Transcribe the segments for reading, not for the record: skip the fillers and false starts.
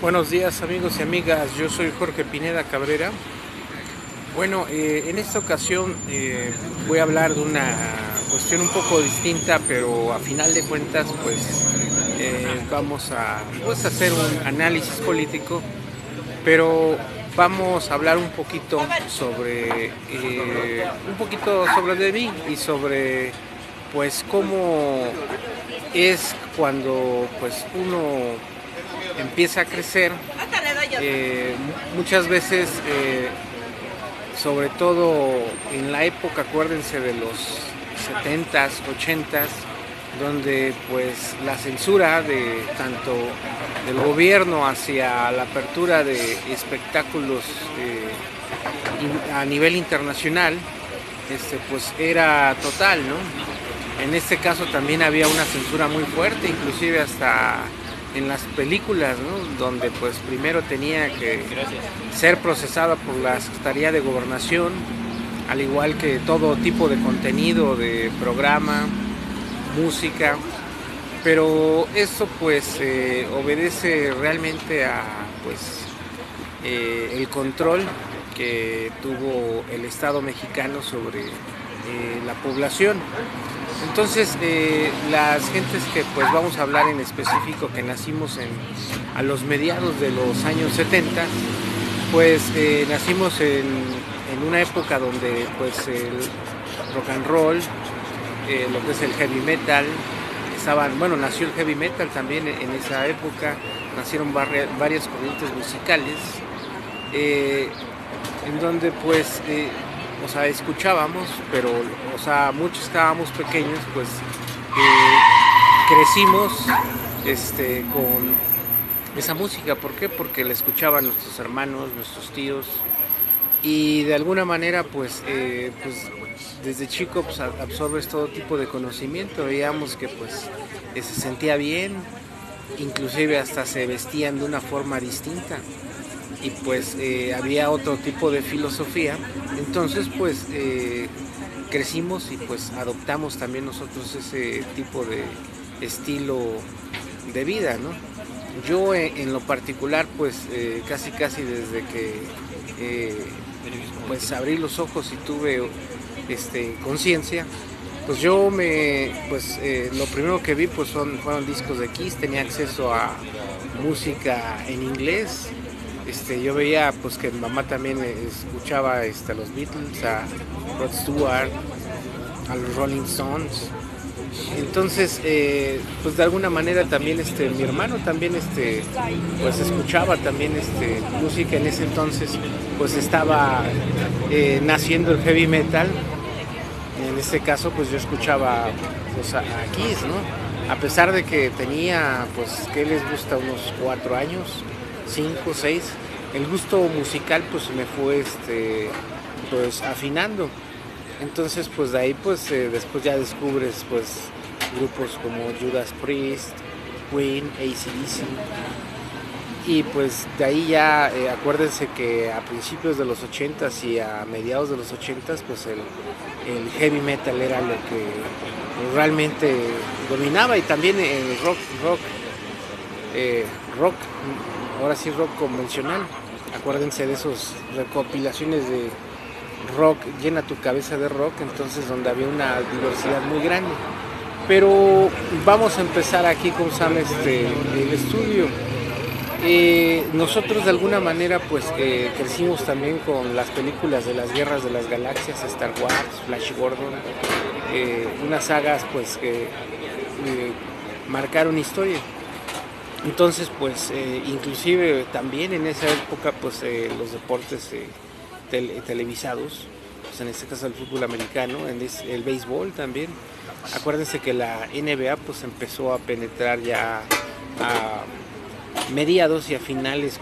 Buenos días amigos y amigas, yo soy Jorge Pineda Cabrera. Bueno, en esta ocasión voy a hablar de una cuestión un poco distinta, pero a final de cuentas pues vamos a hacer un análisis político, pero vamos a hablar un poquito sobre de mí y sobre pues cómo es cuando pues uno empieza a crecer. Muchas veces, sobre todo en la época, acuérdense de los 70s, 80s, donde pues la censura de tanto del gobierno hacia la apertura de espectáculos a nivel internacional, pues era total, ¿no? En este caso también había una censura muy fuerte, inclusive hasta en las películas, ¿no? Donde pues primero tenía que ser procesada por la Secretaría de Gobernación, al igual que todo tipo de contenido, de programa, música, pero eso pues obedece realmente a pues el control que tuvo el Estado mexicano sobre la población. Entonces, las gentes que pues vamos a hablar en específico, que nacimos a los mediados de los años 70, pues nacimos en una época donde pues el rock and roll, lo que es el heavy metal, nació el heavy metal también en esa época, nacieron varias corrientes musicales, en donde pues escuchábamos, pero muchos estábamos pequeños, pues crecimos con esa música. ¿Por qué? Porque la escuchaban nuestros hermanos, nuestros tíos, y de alguna manera pues desde chico pues absorbes todo tipo de conocimiento. Veíamos que pues se sentía bien, inclusive hasta se vestían de una forma distinta, y pues había otro tipo de filosofía. Entonces pues crecimos y pues adoptamos también nosotros ese tipo de estilo de vida, ¿no? Yo en lo particular pues casi desde que pues abrí los ojos y tuve conciencia, pues lo primero que vi pues fueron discos de Kiss. Tenía acceso a música en inglés. Yo veía pues que mi mamá también escuchaba a los Beatles, a Rod Stewart, a los Rolling Stones. Entonces pues de alguna manera también mi hermano también pues escuchaba también música. En ese entonces pues estaba naciendo el heavy metal. En este caso pues yo escuchaba pues a Kiss, ¿no? A pesar de que tenía pues, ¿qué les gusta? Unos 4 años, 5, 6, el gusto musical pues me fue pues afinando. Entonces pues de ahí pues después ya descubres pues grupos como Judas Priest, Queen, AC/DC, y pues de ahí ya acuérdense que a principios de los 80s y a mediados de los 80s pues el heavy metal era lo que realmente dominaba, y también el rock, ahora sí rock convencional. Acuérdense de esas recopilaciones de rock, Llena tu cabeza de rock, entonces donde había una diversidad muy grande. Pero vamos a empezar aquí con el estudio. Nosotros de alguna manera pues crecimos también con las películas de las guerras de las galaxias, Star Wars, Flash Gordon, unas sagas pues que marcaron historia. Entonces pues inclusive también en esa época pues los deportes televisados, pues en este caso el fútbol americano, el béisbol también. Acuérdense que la NBA pues empezó a penetrar ya a mediados y a finales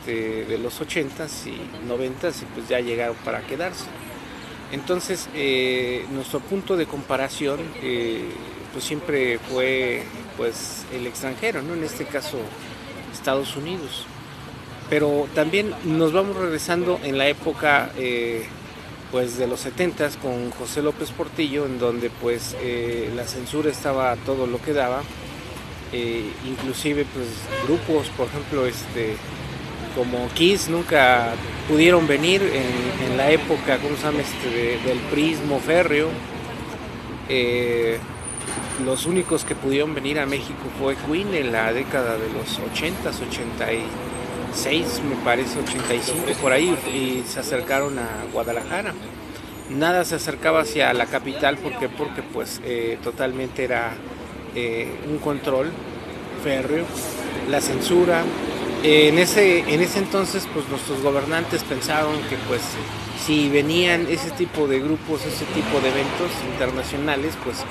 de los 80s y 90s, y pues ya llegaron para quedarse. Entonces nuestro punto de comparación pues siempre fue pues el extranjero, ¿no? En este caso Estados Unidos. Pero también nos vamos regresando en la época pues de los 70s con José López Portillo, en donde pues la censura estaba todo lo que daba. inclusive pues grupos, por ejemplo, como Kiss nunca pudieron venir en la época, ¿cómo se llama? Del prismo férreo. Los únicos que pudieron venir a México fue Queen en la década de los 80s, 86, me parece, 85 por ahí, y se acercaron a Guadalajara. Nada se acercaba hacia la capital porque pues totalmente era un control férreo, la censura. En ese entonces pues nuestros gobernantes pensaron que pues si venían ese tipo de grupos, ese tipo de eventos internacionales, pues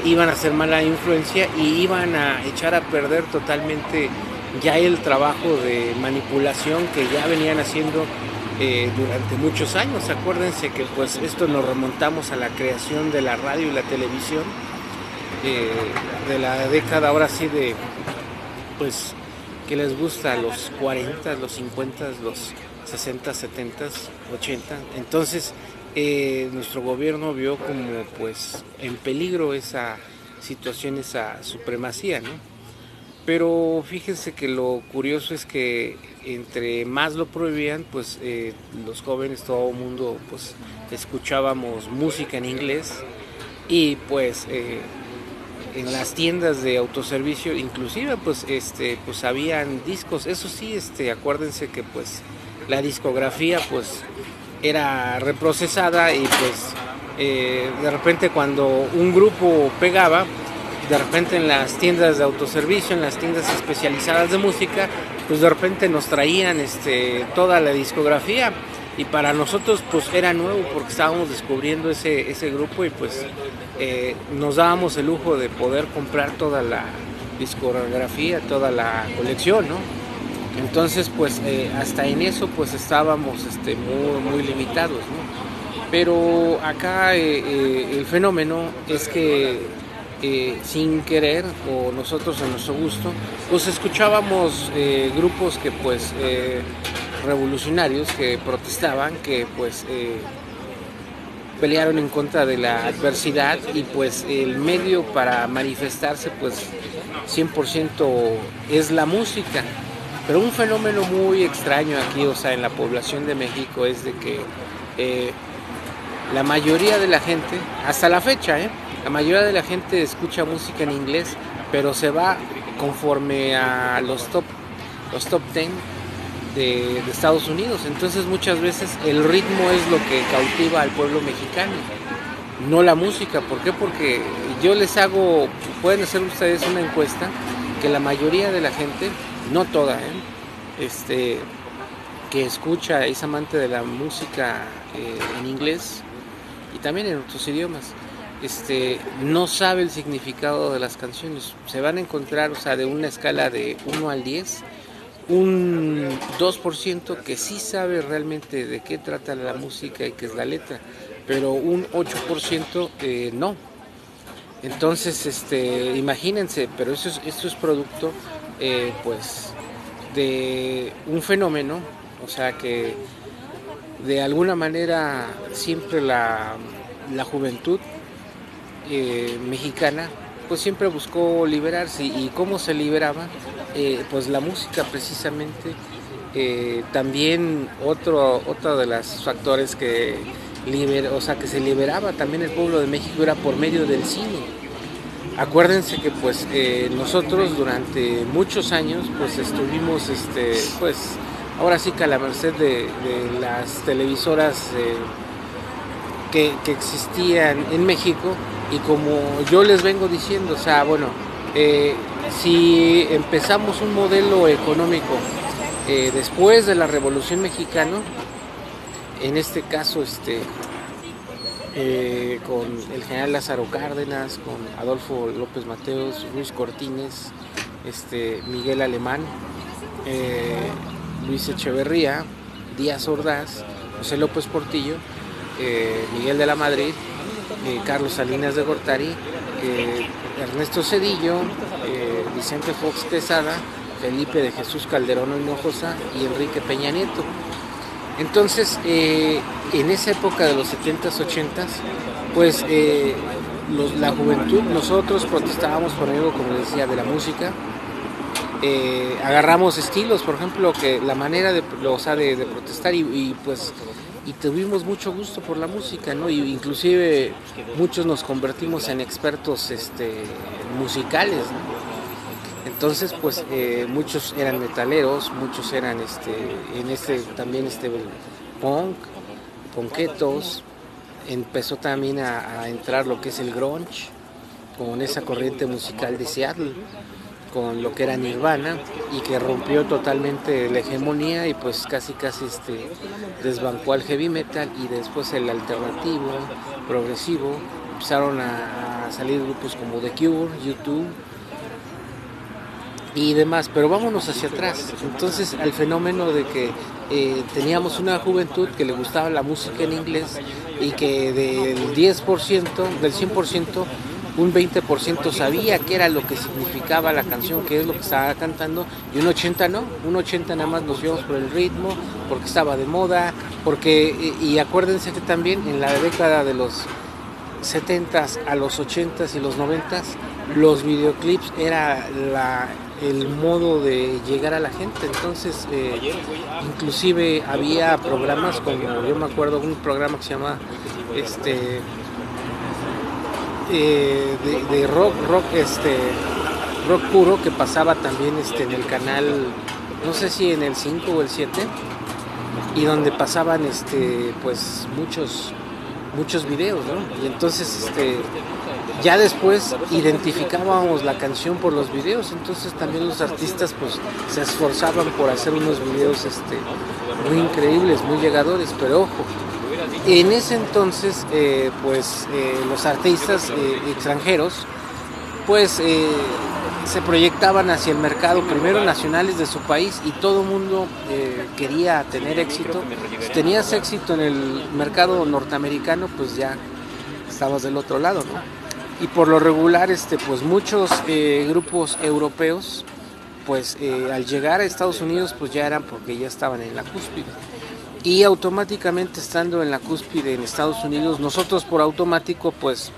iban a ser mala influencia y iban a echar a perder totalmente ya el trabajo de manipulación que ya venían haciendo durante muchos años. Acuérdense que pues esto nos remontamos a la creación de la radio y la televisión de la década, ahora sí, de pues que les gusta, los 40, los 50, los 60, 70, 80. Entonces nuestro gobierno vio como pues en peligro esa situación, esa supremacía, ¿no? Pero fíjense que lo curioso es que entre más lo prohibían, pues los jóvenes, todo el mundo, pues escuchábamos música en inglés y pues en las tiendas de autoservicio, inclusive pues pues habían discos. Eso sí, acuérdense que pues la discografía pues era reprocesada y pues de repente cuando un grupo pegaba, de repente en las tiendas de autoservicio, en las tiendas especializadas de música, pues de repente nos traían toda la discografía y para nosotros pues era nuevo porque estábamos descubriendo ese grupo y pues nos dábamos el lujo de poder comprar toda la discografía, toda la colección, ¿no? Entonces pues hasta en eso pues estábamos muy limitados, ¿no? Pero acá el fenómeno es que sin querer o nosotros a nuestro gusto pues escuchábamos grupos que pues revolucionarios que protestaban, que pues pelearon en contra de la adversidad y pues el medio para manifestarse pues 100% es la música. Pero un fenómeno muy extraño aquí, o sea, en la población de México es de que la mayoría de la gente, hasta la fecha, la mayoría de la gente escucha música en inglés, pero se va conforme a los top 10 de Estados Unidos. Entonces muchas veces el ritmo es lo que cautiva al pueblo mexicano, no la música. ¿Por qué? Porque yo les hago, pueden hacer ustedes una encuesta, que la mayoría de la gente, no toda, que escucha, es amante de la música en inglés y también en otros idiomas, no sabe el significado de las canciones. Se van a encontrar, o sea, de una escala de 1 al 10, un 2% que sí sabe realmente de qué trata la música y qué es la letra, pero un 8% no. Entonces, imagínense, pero esto es producto, pues, de un fenómeno, o sea, que de alguna manera siempre la juventud mexicana pues siempre buscó liberarse. ¿Y cómo se liberaba? Pues la música precisamente. También otro de los factores que que se liberaba también el pueblo de México era por medio del cine. Acuérdense que pues nosotros durante muchos años pues estuvimos pues ahora sí que a la merced de las televisoras que existían en México. Y como yo les vengo diciendo, o sea, bueno, si empezamos un modelo económico después de la Revolución Mexicana, en este caso con el general Lázaro Cárdenas, con Adolfo López Mateos, Ruiz Cortines, Miguel Alemán, Luis Echeverría, Díaz Ordaz, José López Portillo, Miguel de la Madrid, Carlos Salinas de Gortari, Ernesto Zedillo, Vicente Fox Quesada, Felipe de Jesús Calderón Hinojosa y Enrique Peña Nieto. Entonces, en esa época de los 70s, 80s, pues la juventud, nosotros protestábamos por algo, como les decía, de la música. Agarramos estilos, por ejemplo, que la manera de protestar pues y tuvimos mucho gusto por la música, ¿no? Y inclusive muchos nos convertimos en expertos musicales, ¿no? Entonces, pues muchos eran metaleros, muchos eran también punk, punketos. Empezó también a entrar lo que es el grunge, con esa corriente musical de Seattle, con lo que era Nirvana, y que rompió totalmente la hegemonía y pues casi desbancó al heavy metal, y después el alternativo, progresivo. Empezaron a salir grupos como The Cure, U2 y demás, pero vámonos hacia atrás. Entonces, al fenómeno de que teníamos una juventud que le gustaba la música en inglés, y que del 10%, del 100%, un 20% sabía qué era lo que significaba la canción, qué es lo que estaba cantando, y un 80% no, un 80% nada más nos íbamos por el ritmo, porque estaba de moda, y acuérdense que también en la década de los 70s a los 80s y los 90s, los videoclips era el modo de llegar a la gente. Entonces inclusive había programas como, yo me acuerdo un programa que se llama de rock puro, que pasaba también en el canal, no sé si en el 5 o el 7, y donde pasaban pues muchos videos, ¿no? Y entonces ya después identificábamos la canción por los videos. Entonces también los artistas pues se esforzaban por hacer unos videos muy increíbles, muy llegadores. Pero ojo, en ese entonces los artistas extranjeros pues se proyectaban hacia el mercado primero nacionales de su país, y todo el mundo quería tener éxito. Si tenías éxito en el mercado norteamericano, pues ya estabas del otro lado, ¿no? Y por lo regular pues muchos grupos europeos pues al llegar a Estados Unidos pues ya eran porque ya estaban en la cúspide, y automáticamente estando en la cúspide en Estados Unidos, nosotros por automático pues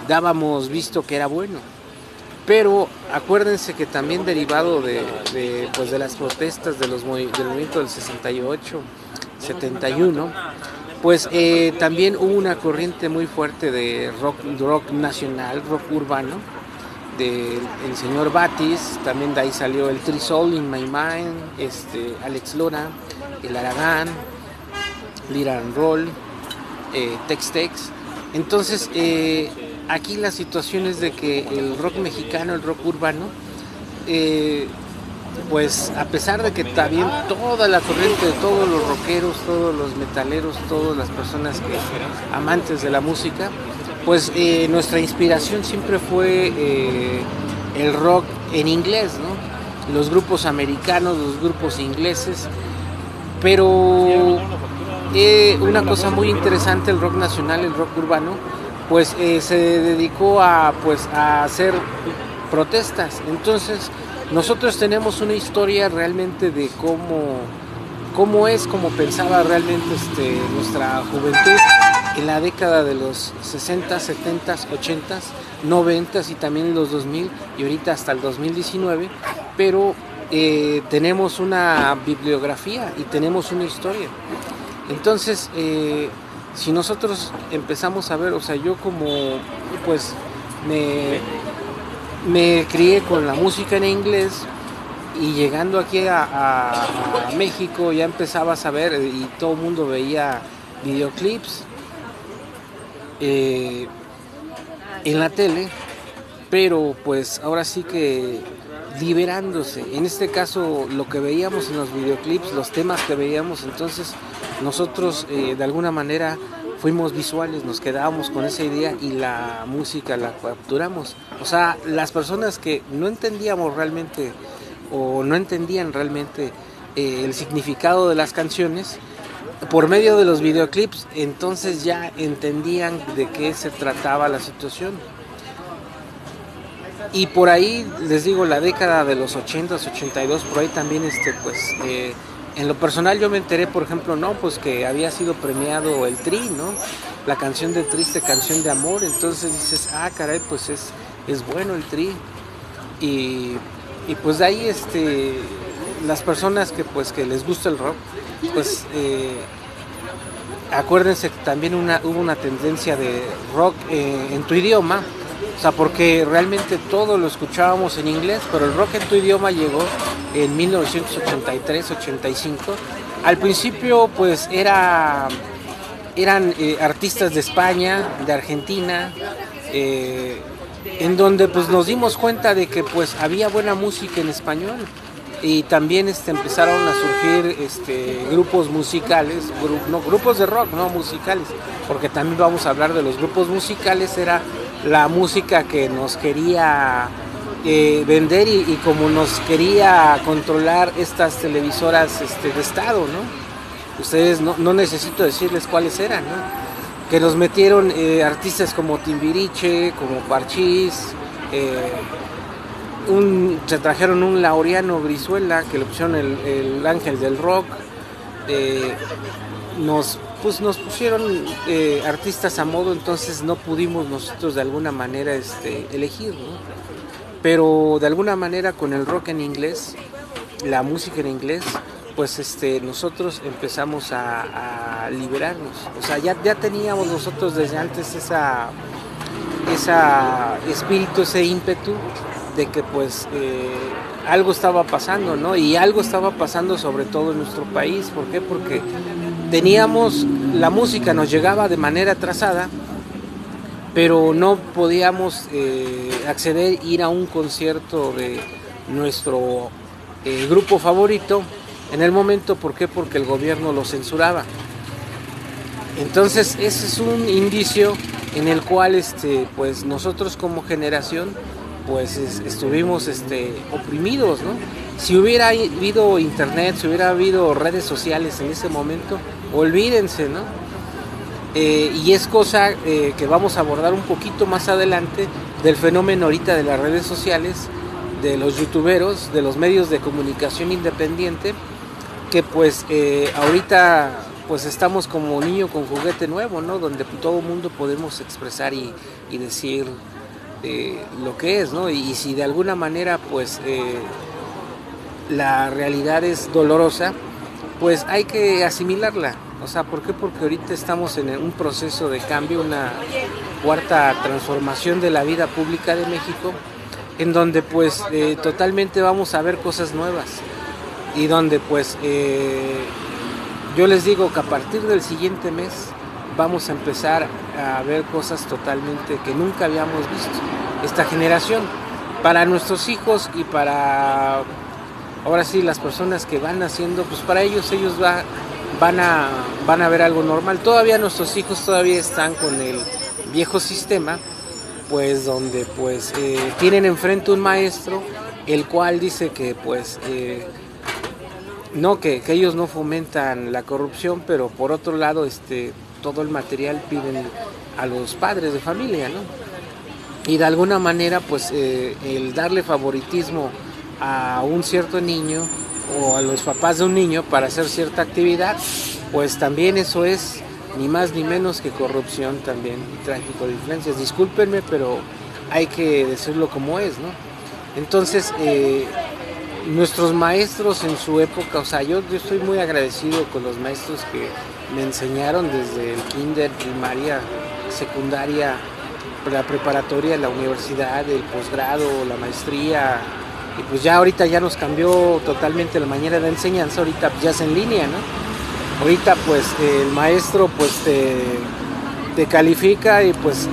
dábamos visto que era bueno. Pero acuérdense que también derivado de las protestas del movimiento del 68, 71, pues también hubo una corriente muy fuerte de rock nacional, rock urbano, del señor Batis. También de ahí salió el Three Soul in My Mind, Alex Lora, el Aragán, Lira and Roll, Tex-Tex. Entonces aquí la situación es de que el rock mexicano, el rock urbano, pues a pesar de que también toda la corriente de todos los rockeros, todos los metaleros, todas las personas amantes de la música, pues nuestra inspiración siempre fue el rock en inglés, ¿no? Los grupos americanos, los grupos ingleses. Pero una cosa muy interesante, el rock nacional, el rock urbano, pues se dedicó a hacer protestas. Entonces nosotros tenemos una historia realmente de cómo pensaba realmente nuestra juventud en la década de los 60, 70, 80, 90 y también los 2000 y ahorita hasta el 2019, pero tenemos una bibliografía y tenemos una historia. Entonces si nosotros empezamos a ver, o sea, yo como pues me crié con la música en inglés, y llegando aquí a México ya empezaba a saber, y todo el mundo veía videoclips en la tele, pero pues ahora sí que liberándose. En este caso lo que veíamos en los videoclips, los temas que veíamos, entonces nosotros de alguna manera fuimos visuales, nos quedábamos con esa idea y la música la capturamos. O sea, las personas que no entendíamos realmente o no entendían realmente el significado de las canciones, por medio de los videoclips, entonces ya entendían de qué se trataba la situación. Y por ahí, les digo, la década de los 80s, 82, por ahí también En lo personal yo me enteré, por ejemplo, no, pues que había sido premiado el Tri, ¿no? La canción de Triste, canción de amor. Entonces dices, ah, caray, pues es bueno el Tri. Y, y pues de ahí las personas que pues que les gusta el rock, pues acuérdense que también hubo una tendencia de rock en tu idioma. O sea, porque realmente todo lo escuchábamos en inglés, pero el rock en tu idioma llegó en 1983-85. Al principio pues eran artistas de España, de Argentina, en donde pues nos dimos cuenta de que pues había buena música en español y también empezaron a surgir grupos musicales, grupos de rock, no musicales, porque también vamos a hablar de los grupos musicales. Era la música que nos quería vender y como nos quería controlar estas televisoras de Estado, ¿no? Ustedes no necesito decirles cuáles eran, ¿no? Que nos metieron artistas como Timbiriche, como Parchís, se trajeron un Laureano Brizuela, que le pusieron el ángel del rock. Nos pusieron artistas a modo, entonces no pudimos nosotros de alguna manera elegir, ¿no? Pero de alguna manera con el rock en inglés, la música en inglés, pues nosotros empezamos a liberarnos. O sea, ya teníamos nosotros desde antes esa espíritu, ese ímpetu de que pues algo estaba pasando, ¿no? Y algo estaba pasando sobre todo en nuestro país. ¿Por qué? Porque teníamos, la música nos llegaba de manera atrasada, pero no podíamos acceder, ir a un concierto de nuestro grupo favorito en el momento. ¿Por qué? Porque el gobierno lo censuraba. Entonces ese es un indicio en el cual pues nosotros como generación pues estuvimos oprimidos, ¿no? Si hubiera habido internet, si hubiera habido redes sociales en ese momento, olvídense, ¿no? Y es cosa que vamos a abordar un poquito más adelante del fenómeno ahorita de las redes sociales, de los youtuberos, de los medios de comunicación independiente, que pues ahorita pues estamos como niño con juguete nuevo, ¿no? Donde todo el mundo podemos expresar y decir lo que es, ¿no? Y si de alguna manera pues la realidad es dolorosa, pues hay que asimilarla. O sea, ¿por qué? Porque ahorita estamos en un proceso de cambio, una cuarta transformación de la vida pública de México, en donde pues totalmente vamos a ver cosas nuevas y donde pues yo les digo que a partir del siguiente mes vamos a empezar a ver cosas totalmente que nunca habíamos visto. Esta generación, para nuestros hijos y para ahora sí las personas que van naciendo, pues para ellos van a ver algo normal. Todavía nuestros hijos todavía están con el viejo sistema, pues donde pues tienen enfrente un maestro el cual dice que pues no, que ellos no fomentan la corrupción, pero por otro lado todo el material piden a los padres de familia, ¿no? Y de alguna manera pues el darle favoritismo a un cierto niño o a los papás de un niño para hacer cierta actividad, pues también eso es ni más ni menos que corrupción también y tráfico de influencias. Discúlpenme, pero hay que decirlo como es, ¿no? Entonces nuestros maestros en su época, o sea, yo estoy muy agradecido con los maestros que me enseñaron desde el kinder, primaria, secundaria, la preparatoria, la universidad, el posgrado, la maestría, y pues ya ahorita ya nos cambió totalmente la manera de enseñanza. Ahorita pues ya es en línea, ¿no? Ahorita pues el maestro pues te califica y pues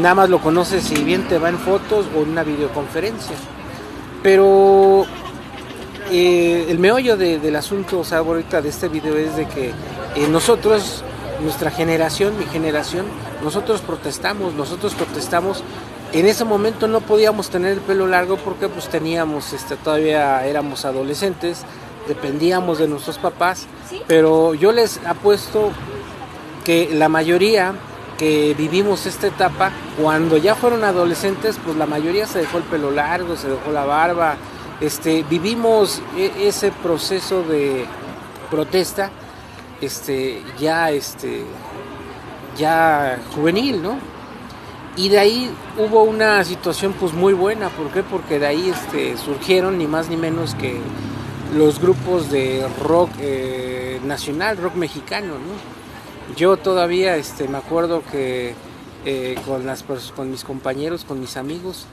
nada más lo conoces si bien te va en fotos o en una videoconferencia. Pero el meollo del asunto, o sea, ahorita de este video es de que nosotros, nuestra generación, mi generación, nosotros protestamos. En ese momento no podíamos tener el pelo largo porque pues teníamos, todavía éramos adolescentes, dependíamos de nuestros papás, pero yo les apuesto que la mayoría que vivimos esta etapa, cuando ya fueron adolescentes, pues la mayoría se dejó el pelo largo, se dejó la barba, vivimos ese proceso de protesta, ya ya juvenil, ¿no? Y de ahí hubo una situación pues muy buena. ¿Por qué? Porque de ahí surgieron ni más ni menos que los grupos de rock nacional, rock mexicano, ¿no? Yo todavía me acuerdo que con mis compañeros, con mis amigos,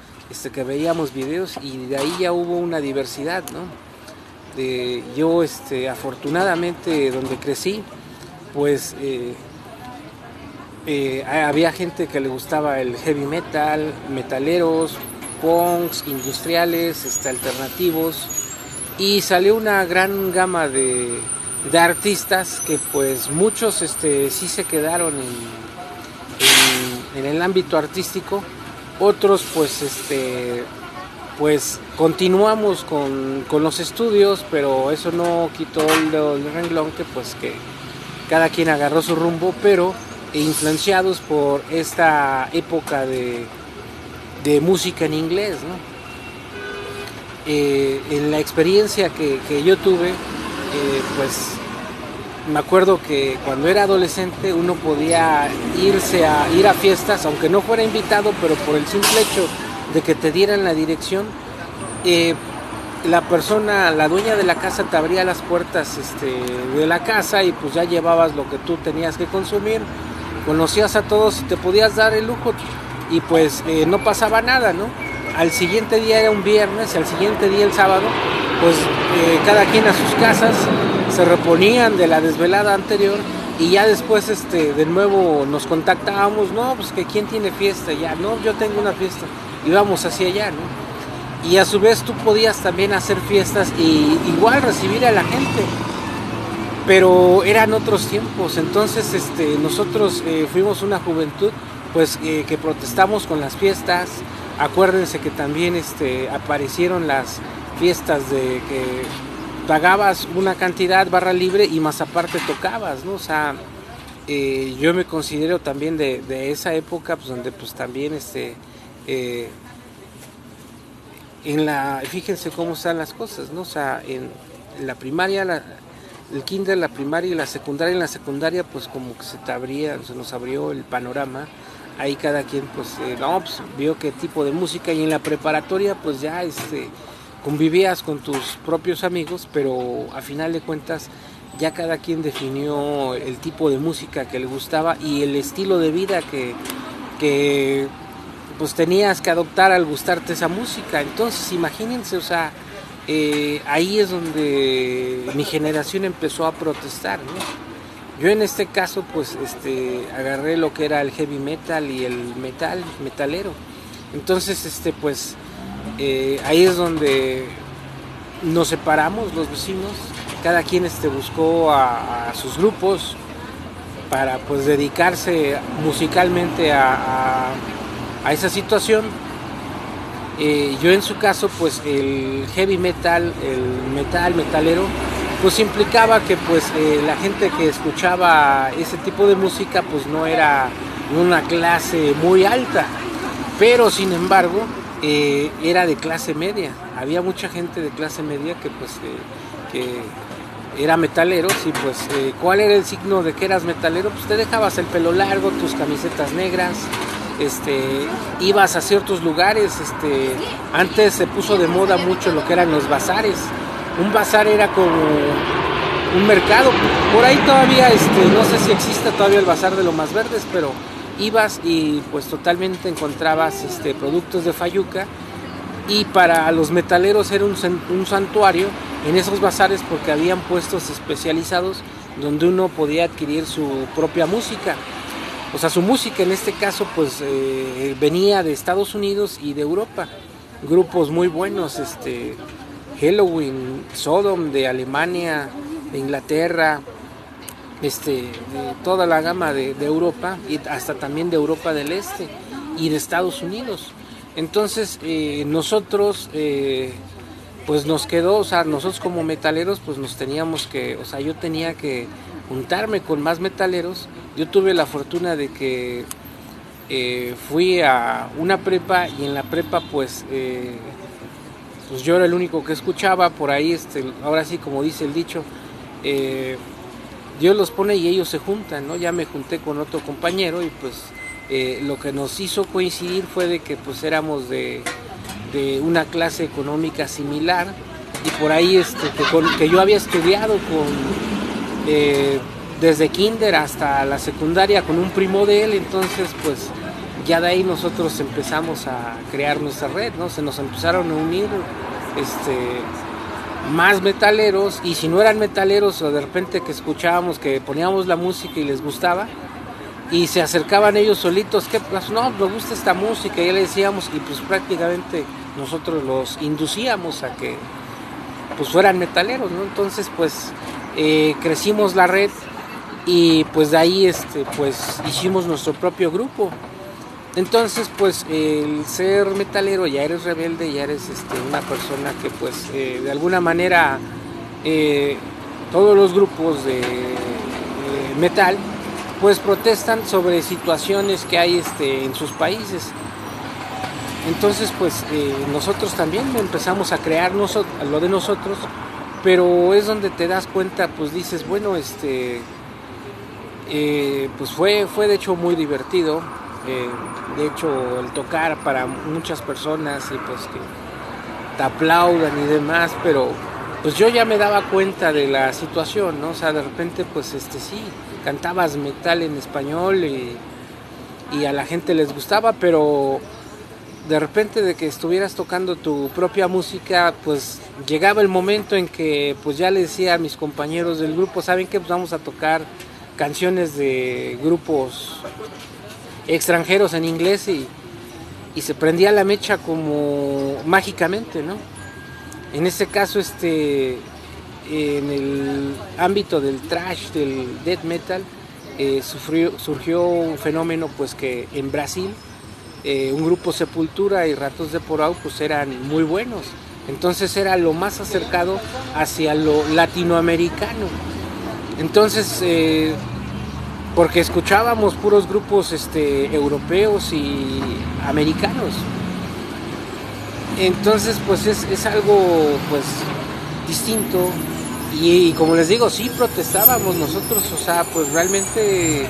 que veíamos videos, y de ahí ya hubo una diversidad, ¿no? Yo afortunadamente donde crecí, pues había gente que le gustaba el heavy metal, metaleros, punks, industriales, alternativos, y salió una gran gama de artistas que pues muchos sí se quedaron en el ámbito artístico, otros pues continuamos con los estudios, pero eso no quitó el renglón que cada quien agarró su rumbo, pero influenciados por esta época de música en inglés, ¿no? En la experiencia que yo tuve, pues me acuerdo que cuando era adolescente uno podía ir a fiestas, aunque no fuera invitado, pero por el simple hecho de que te dieran la dirección, la dueña de la casa te abría las puertas de la casa, y pues ya llevabas lo que tú tenías que consumir, conocías a todos y te podías dar el lujo, y pues no pasaba nada, ¿no? Al siguiente día era un viernes, al siguiente día el sábado, pues cada quien a sus casas, se reponían de la desvelada anterior, y ya después de nuevo nos contactábamos, no, pues que quién tiene fiesta, ya, no, yo tengo una fiesta, y vamos hacia allá, ¿no? Y a su vez tú podías también hacer fiestas y igual recibir a la gente, pero eran otros tiempos. Entonces nosotros fuimos una juventud pues que protestamos con las fiestas. Acuérdense que también aparecieron las fiestas de que pagabas una cantidad barra libre y más aparte tocabas, ¿no? O sea, yo me considero también de esa época, pues donde pues también fíjense cómo están las cosas, ¿no? O sea, en la primaria, el kinder, la primaria y la secundaria. En la secundaria pues como que se nos abrió el panorama. Ahí cada quien pues vio qué tipo de música, y en la preparatoria pues ya convivías con tus propios amigos, pero a final de cuentas ya cada quien definió el tipo de música que le gustaba y el estilo de vida que pues tenías que adoptar al gustarte esa música. Entonces imagínense, o sea, ahí es donde mi generación empezó a protestar, ¿no? Yo en este caso pues agarré lo que era el heavy metal y el metalero. Entonces pues ahí es donde nos separamos los vecinos, cada quien buscó a sus grupos para pues dedicarse musicalmente a esa situación. Yo en su caso pues el heavy metal, el metalero, pues implicaba que pues la gente que escuchaba ese tipo de música pues no era una clase muy alta, pero sin embargo era de clase media. Había mucha gente de clase media que pues que era metaleros, y pues ¿cuál era el signo de que eras metalero? Pues te dejabas el pelo largo, tus camisetas negras, ibas a ciertos lugares. Antes se puso de moda mucho lo que eran los bazares. Un bazar era como un mercado. Por ahí todavía, no sé si existe todavía el bazar de Lomas Verdes, pero ibas y pues totalmente encontrabas productos de Fayuca, y para los metaleros era un santuario en esos bazares, porque habían puestos especializados donde uno podía adquirir su propia música. O sea, su música en este caso pues venía de Estados Unidos y de Europa. Grupos muy buenos, Helloween, Sodom de Alemania, de Inglaterra, de toda la gama de Europa, y hasta también de Europa del Este y de Estados Unidos. Entonces nosotros pues nos quedó, o sea, nosotros como metaleros pues nos teníamos que, o sea, yo tenía que juntarme con más metaleros. Yo tuve la fortuna de que fui a una prepa, y en la prepa pues yo era el único que escuchaba por ahí, ahora sí, como dice el dicho, Dios los pone y ellos se juntan, ¿no? Ya me junté con otro compañero y pues lo que nos hizo coincidir fue de que pues éramos de una clase económica similar y por ahí que yo había estudiado desde kinder hasta la secundaria con un primo de él, entonces pues ya de ahí nosotros empezamos a crear nuestra red, ¿no? Se nos empezaron a unir más metaleros, y si no eran metaleros o de repente que escuchábamos, que poníamos la música y les gustaba, y se acercaban ellos solitos, que pues no, me gusta esta música, y ya le decíamos, y pues prácticamente nosotros los inducíamos a que pues fueran metaleros, ¿no? Entonces pues crecimos la red y pues de ahí pues hicimos nuestro propio grupo. Entonces pues el ser metalero, ya eres rebelde, ya eres una persona que pues de alguna manera todos los grupos de metal pues protestan sobre situaciones que hay en sus países. Entonces pues nosotros también empezamos a crear lo de nosotros, pero es donde te das cuenta, pues dices, bueno, pues fue de hecho muy divertido. De hecho el tocar para muchas personas y pues que te aplaudan y demás, pero pues yo ya me daba cuenta de la situación, ¿no? O sea, de repente pues sí, cantabas metal en español y a la gente les gustaba, pero de repente de que estuvieras tocando tu propia música, pues llegaba el momento en que pues ya le decía a mis compañeros del grupo, ¿saben qué? Pues vamos a tocar canciones de grupos extranjeros en inglés y se prendía la mecha como mágicamente, ¿no? En este caso, en el ámbito del thrash, del death metal, surgió un fenómeno pues que en Brasil un grupo Sepultura y Ratos de Porão pues eran muy buenos, entonces era lo más acercado hacia lo latinoamericano. Entonces porque escuchábamos puros grupos europeos y americanos. Entonces pues es algo pues distinto y como les digo, sí protestábamos nosotros, o sea, pues realmente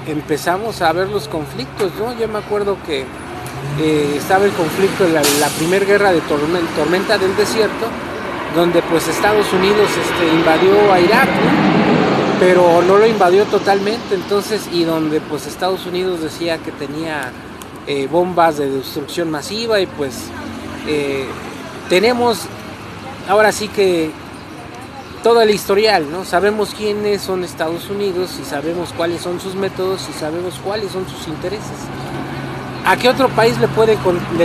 empezamos a ver los conflictos, ¿no? Yo me acuerdo que estaba el conflicto en la primera guerra de Tormenta del Desierto, donde pues Estados Unidos invadió a Irak, ¿no? Pero no lo invadió totalmente, entonces, y donde pues Estados Unidos decía que tenía bombas de destrucción masiva y pues tenemos ahora sí que todo el historial, ¿no? Sabemos quiénes son Estados Unidos y sabemos cuáles son sus métodos y sabemos cuáles son sus intereses. ¿A qué otro país le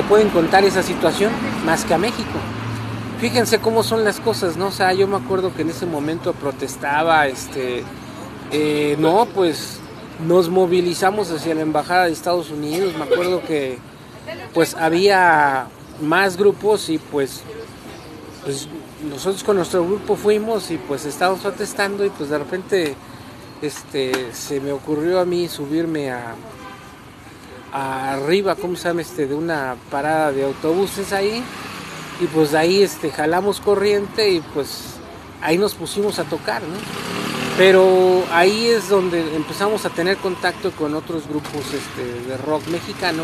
pueden contar esa situación más que a México? Fíjense cómo son las cosas, ¿no? O sea, yo me acuerdo que en ese momento protestaba, no, pues nos movilizamos hacia la embajada de Estados Unidos. Me acuerdo que pues había más grupos y pues nosotros con nuestro grupo fuimos y pues estábamos protestando y pues de repente se me ocurrió a mí subirme arriba, ¿cómo se llama? De una parada de autobuses ahí. Y pues de ahí jalamos corriente y pues ahí nos pusimos a tocar, ¿no? Pero ahí es donde empezamos a tener contacto con otros grupos de rock mexicano,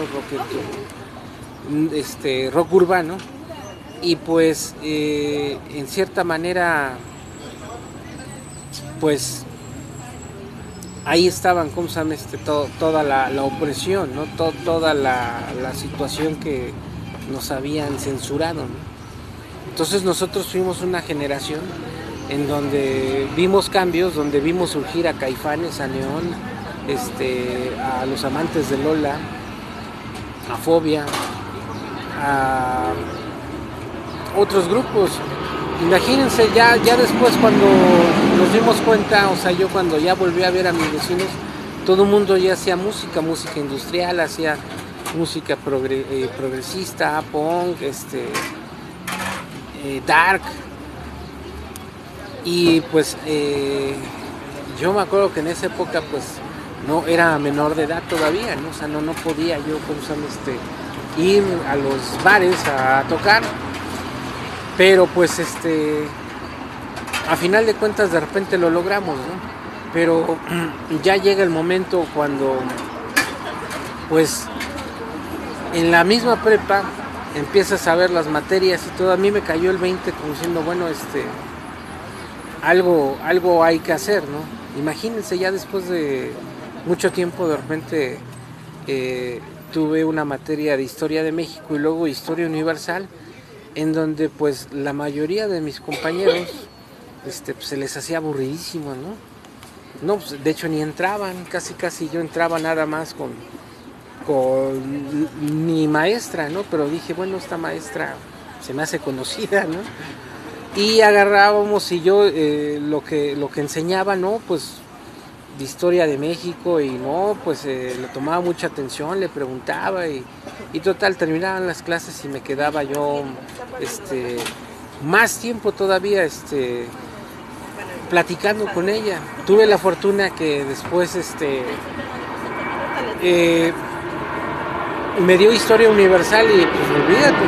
rock urbano, y pues en cierta manera pues ahí estaban, ¿cómo se llama? Toda la opresión, ¿no? Toda la situación que nos habían censurado, ¿no? Entonces nosotros fuimos una generación en donde vimos cambios, donde vimos surgir a Caifanes, a Neón, a Los Amantes de Lola, a Fobia, a otros grupos. Imagínense, ya después cuando nos dimos cuenta, o sea, yo cuando ya volví a ver a mis vecinos, todo el mundo ya hacía música industrial, hacía música progresista, punk, dark, y pues yo me acuerdo que en esa época pues no era menor de edad todavía, ¿no? O sea, no podía yo ir a los bares a tocar, pero pues a final de cuentas de repente lo logramos, ¿no? Pero ya llega el momento cuando, pues, en la misma prepa empiezas a ver las materias y todo. A mí me cayó el 20 como diciendo, bueno, algo hay que hacer, ¿no? Imagínense, ya después de mucho tiempo de repente tuve una materia de Historia de México y luego Historia Universal, en donde pues la mayoría de mis compañeros pues, se les hacía aburridísimo, ¿no? No, pues, de hecho ni entraban, casi yo entraba nada más con mi maestra, ¿no? Pero dije, bueno, esta maestra se me hace conocida, ¿no? Y agarrábamos y yo lo que enseñaba, ¿no? Pues de Historia de México y no, pues le tomaba mucha atención, le preguntaba y total, terminaban las clases y me quedaba yo más tiempo todavía platicando con ella. Tuve la fortuna que después me dio Historia Universal y pues olvídate.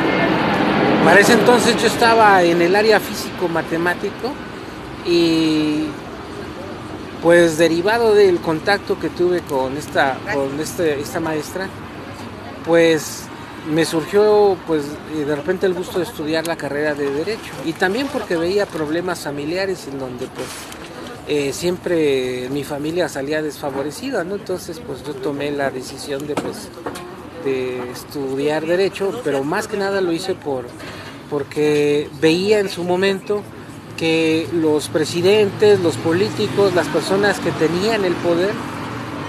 Para ese entonces yo estaba en el área físico-matemático y pues derivado del contacto que tuve con esta maestra, pues me surgió pues de repente el gusto de estudiar la carrera de Derecho y también porque veía problemas familiares en donde pues siempre mi familia salía desfavorecida, ¿no? Entonces pues yo tomé la decisión de estudiar Derecho, pero más que nada lo hice porque veía en su momento que los presidentes, los políticos, las personas que tenían el poder,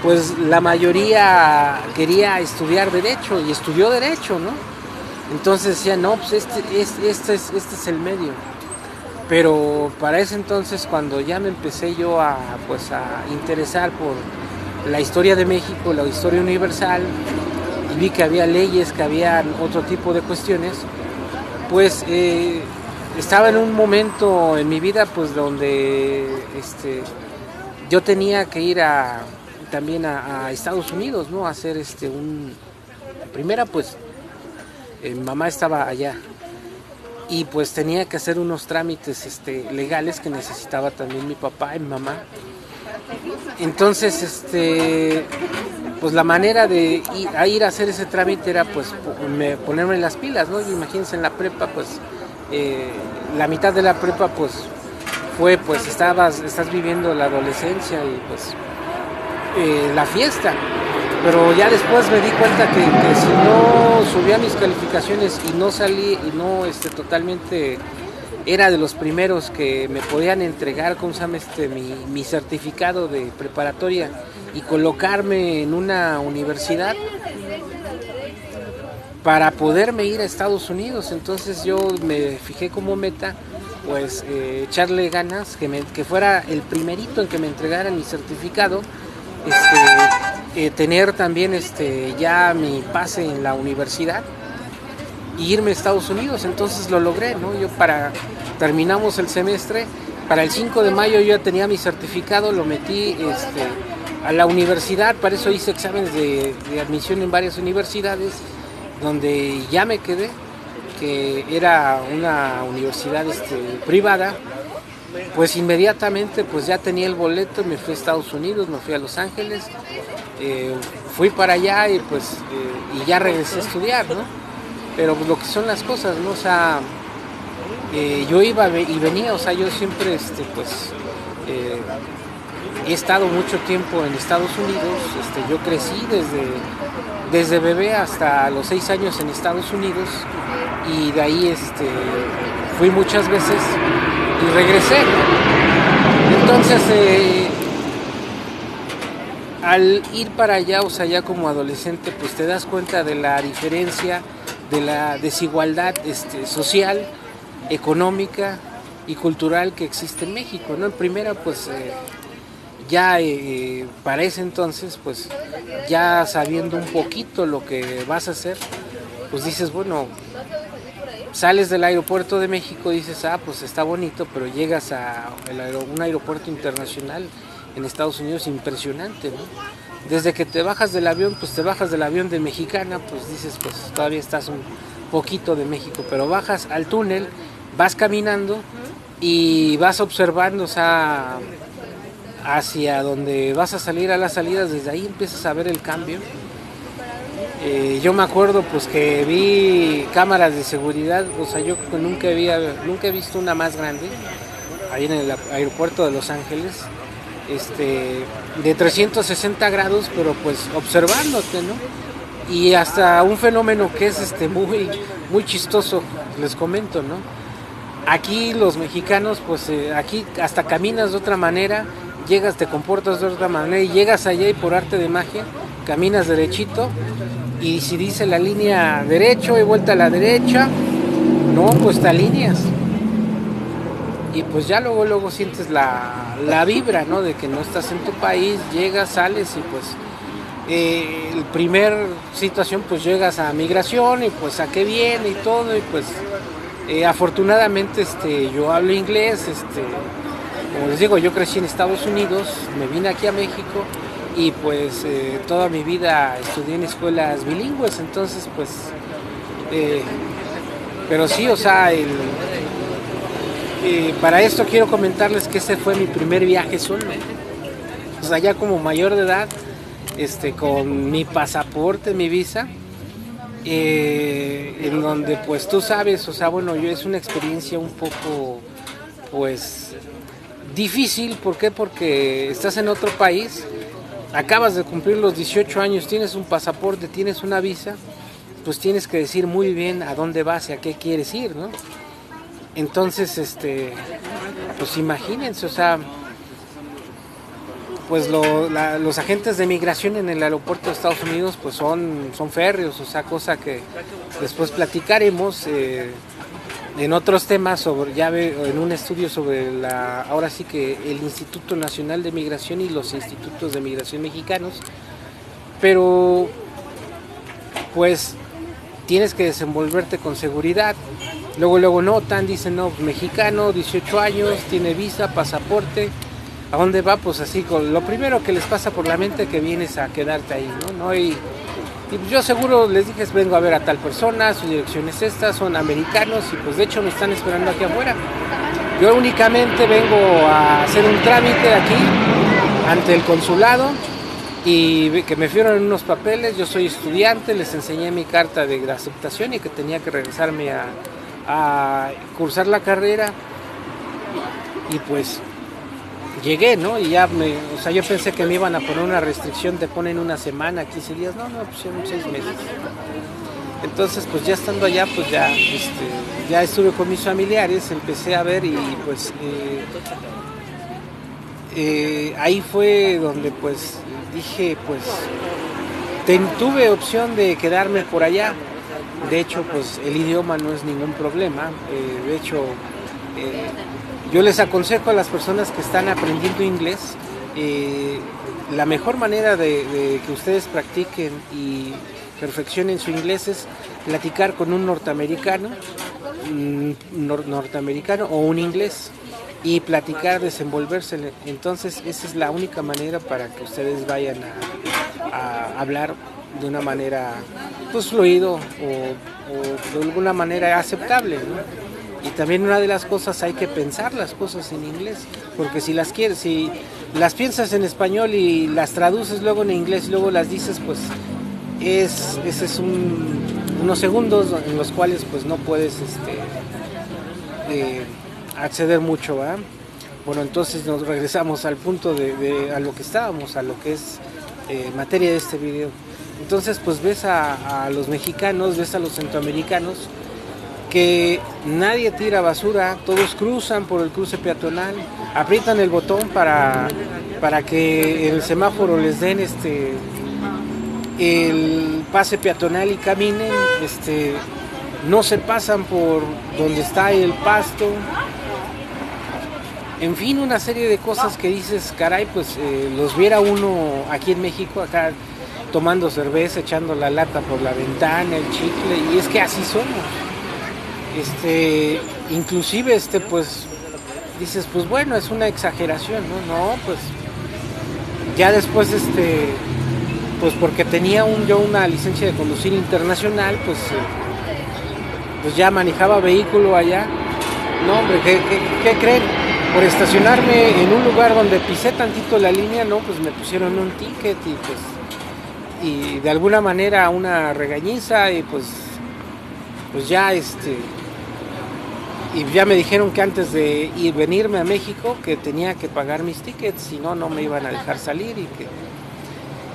pues la mayoría quería estudiar Derecho y estudió Derecho, ¿no? Entonces decía, no, pues este es el medio. Pero para ese entonces, cuando ya me empecé yo a interesar por la historia de México, la historia universal, y vi que había leyes, que había otro tipo de cuestiones, pues estaba en un momento en mi vida pues donde yo tenía que ir también a Estados Unidos, ¿no? A hacer primera pues mi mamá estaba allá y pues tenía que hacer unos trámites legales que necesitaba también mi papá y mi mamá. Entonces pues la manera de ir a hacer ese trámite era pues ponerme las pilas, ¿no? Imagínense, en la prepa pues la mitad de la prepa pues fue pues estás viviendo la adolescencia y pues la fiesta, pero ya después me di cuenta que si no subía mis calificaciones y no salí y no totalmente era de los primeros que me podían entregar, ¿cómo se llama? Mi certificado de preparatoria y colocarme en una universidad para poderme ir a Estados Unidos. Entonces yo me fijé como meta pues echarle ganas, que fuera el primerito en que me entregaran mi certificado, tener también ya mi pase en la universidad y irme a Estados Unidos. Entonces lo logré, ¿no? Terminamos el semestre, para el 5 de mayo yo ya tenía mi certificado, lo metí a la universidad, para eso hice exámenes de admisión en varias universidades, donde ya me quedé, que era una universidad privada. Pues inmediatamente pues ya tenía el boleto, me fui a Estados Unidos, me fui a Los Ángeles, fui para allá y pues y ya regresé a estudiar, ¿no? Pero pues lo que son las cosas, ¿no? O sea, yo iba y venía, o sea, yo siempre he estado mucho tiempo en Estados Unidos, yo crecí desde bebé hasta los 6 años en Estados Unidos y de ahí fui muchas veces y regresé. Entonces al ir para allá, o sea, ya como adolescente, pues te das cuenta de la diferencia, de la desigualdad social, económica y cultural que existe en México, ¿no? En primera, pues ya para ese entonces, pues ya sabiendo un poquito lo que vas a hacer, pues dices, bueno, sales del aeropuerto de México y dices, pues está bonito, pero llegas a un aeropuerto internacional en Estados Unidos impresionante, ¿no? Desde que te bajas del avión, pues te bajas del avión de Mexicana, pues dices, pues todavía estás un poquito de México, pero bajas al túnel vas caminando y vas observando, o sea, hacia donde vas a salir, a las salidas, desde ahí empiezas a ver el cambio. Yo me acuerdo pues que vi cámaras de seguridad, o sea, yo nunca he visto una más grande, ahí en el aeropuerto de Los Ángeles, de 360 grados, pero pues observándote, ¿no? Y hasta un fenómeno que es muy chistoso, les comento, ¿no? Aquí los mexicanos, pues aquí hasta caminas de otra manera, llegas, te comportas de otra manera y llegas allá y por arte de magia caminas derechito, y si dice la línea derecho y vuelta a la derecha, no, pues te alineas. Y pues ya luego sientes la vibra, ¿no? De que no estás en tu país, llegas, sales y pues el primer situación pues llegas a migración y pues a qué viene y todo, y pues afortunadamente yo hablo inglés, como les digo, yo crecí en Estados Unidos, me vine aquí a México y pues toda mi vida estudié en escuelas bilingües, entonces pues pero sí, o sea, para esto quiero comentarles que ese fue mi primer viaje solo, o sea, ya como mayor de edad, con mi pasaporte, mi visa, en donde pues tú sabes, o sea, bueno, es una experiencia un poco pues difícil. ¿Por qué? Porque estás en otro país, acabas de cumplir los 18 años, tienes un pasaporte, tienes una visa, pues tienes que decir muy bien a dónde vas y a qué quieres ir, ¿no? Entonces, pues imagínense, o sea, pues los agentes de migración en el aeropuerto de Estados Unidos pues son férreos, o sea, cosa que después platicaremos en otros temas, en un estudio sobre ahora sí que el Instituto Nacional de Migración y los institutos de migración mexicanos, pero pues tienes que desenvolverte con seguridad. Luego notan, dicen, no, mexicano, 18 años, tiene visa, pasaporte. ¿A dónde va? Pues así, con lo primero que les pasa por la mente que vienes a quedarte ahí, ¿no? Y yo seguro les dije, vengo a ver a tal persona, su dirección es esta, son americanos y pues de hecho me están esperando aquí afuera. Yo únicamente vengo a hacer un trámite aquí ante el consulado y que me firman unos papeles, yo soy estudiante, les enseñé mi carta de aceptación y que tenía que regresarme a cursar la carrera y pues llegué, ¿no? Y ya o sea, yo pensé que me iban a poner una restricción, te ponen una semana, 15 días, no, pues son 6 meses. Entonces, pues ya estando allá, pues ya estuve con mis familiares, empecé a ver y pues ahí fue donde pues dije, pues tuve opción de quedarme por allá. De hecho, pues el idioma no es ningún problema. De hecho, yo les aconsejo a las personas que están aprendiendo inglés, la mejor manera de que ustedes practiquen y perfeccionen su inglés es platicar con un norteamericano o un inglés y platicar, desenvolverse. Entonces esa es la única manera para que ustedes vayan a hablar de una manera pues fluido o de alguna manera aceptable, ¿no? Y también una de las cosas, hay que pensar las cosas en inglés, porque si las piensas en español y las traduces luego en inglés y luego las dices, pues ese es unos segundos en los cuales pues no puedes acceder mucho, ¿verdad? Bueno, entonces nos regresamos al punto a lo que estábamos, a lo que es materia de este video. Entonces pues ves a los mexicanos, ves a los centroamericanos, que nadie tira basura, todos cruzan por el cruce peatonal, aprietan el botón para que el semáforo les den el pase peatonal y caminen, no se pasan por donde está el pasto, en fin, una serie de cosas que dices, caray, pues los viera uno aquí en México, acá tomando cerveza, echando la lata por la ventana, el chicle, y es que así somos. Inclusive pues dices, pues bueno, es una exageración, no, pues ya después pues porque tenía yo una licencia de conducir internacional, pues ya manejaba vehículo allá No, hombre, ¿qué creen? Por estacionarme en un lugar donde pisé tantito la línea, no, pues me pusieron un ticket y de alguna manera una regañiza y pues ya y ya me dijeron que antes de venirme a México que tenía que pagar mis tickets, si no, no me iban a dejar salir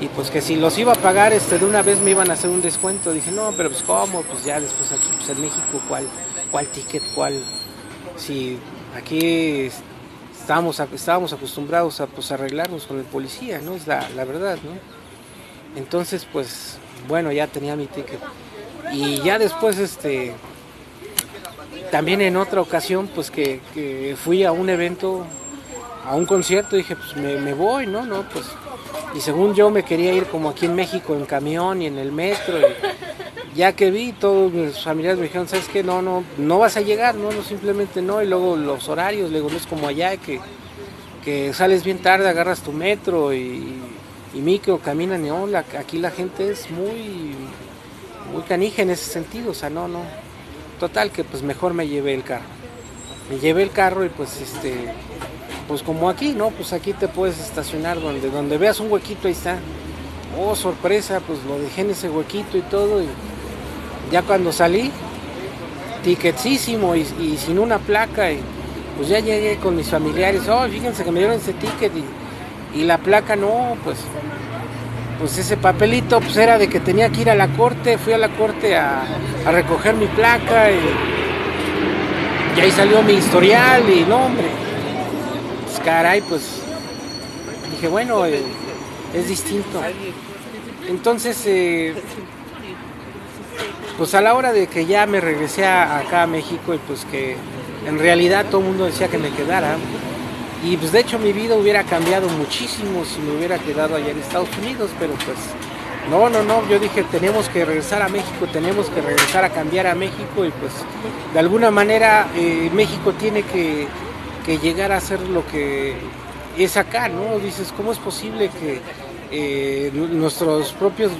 y pues que si los iba a pagar de una vez me iban a hacer un descuento. Dije, no, pero pues cómo, pues ya después aquí pues en México, ¿cuál ticket, cuál? Si aquí estábamos acostumbrados a pues arreglarnos con el policía, ¿no? Es la verdad, ¿no? Entonces, pues, bueno, ya tenía mi ticket. Y ya después, también en otra ocasión, pues que fui a un evento, a un concierto, dije, pues me voy, ¿no? No, pues, y según yo me quería ir como aquí en México, en camión y en el metro, y ya que vi, todos mis familiares me dijeron, ¿sabes qué? No vas a llegar, no, simplemente no, y luego los horarios, luego no es como allá, que sales bien tarde, agarras tu metro y micro, caminan, no, aquí la gente es muy canija en ese sentido, o sea, no. Total que pues mejor me llevé el carro. Me llevé el carro y pues pues como aquí, ¿no? Pues aquí te puedes estacionar donde veas un huequito, ahí está. Oh, sorpresa, pues lo dejé en ese huequito y todo. Y ya cuando salí, ticketsísimo y sin una placa. Y pues ya llegué con mis familiares. Oh, fíjense que me dieron ese ticket y la placa no, pues ese papelito pues era de que tenía que ir a la corte. Fui a la corte a recoger mi placa y ahí salió mi historial y no, hombre, pues caray, pues dije, bueno, es distinto. Entonces, pues a la hora de que ya me regresé acá a México y pues que en realidad todo el mundo decía que me quedara, y pues de hecho mi vida hubiera cambiado muchísimo si me hubiera quedado allá en Estados Unidos, pero pues no, yo dije tenemos que regresar a México, tenemos que regresar a cambiar a México y pues de alguna manera México tiene que llegar a ser lo que es acá, ¿no? Dices, ¿cómo es posible que nuestros propios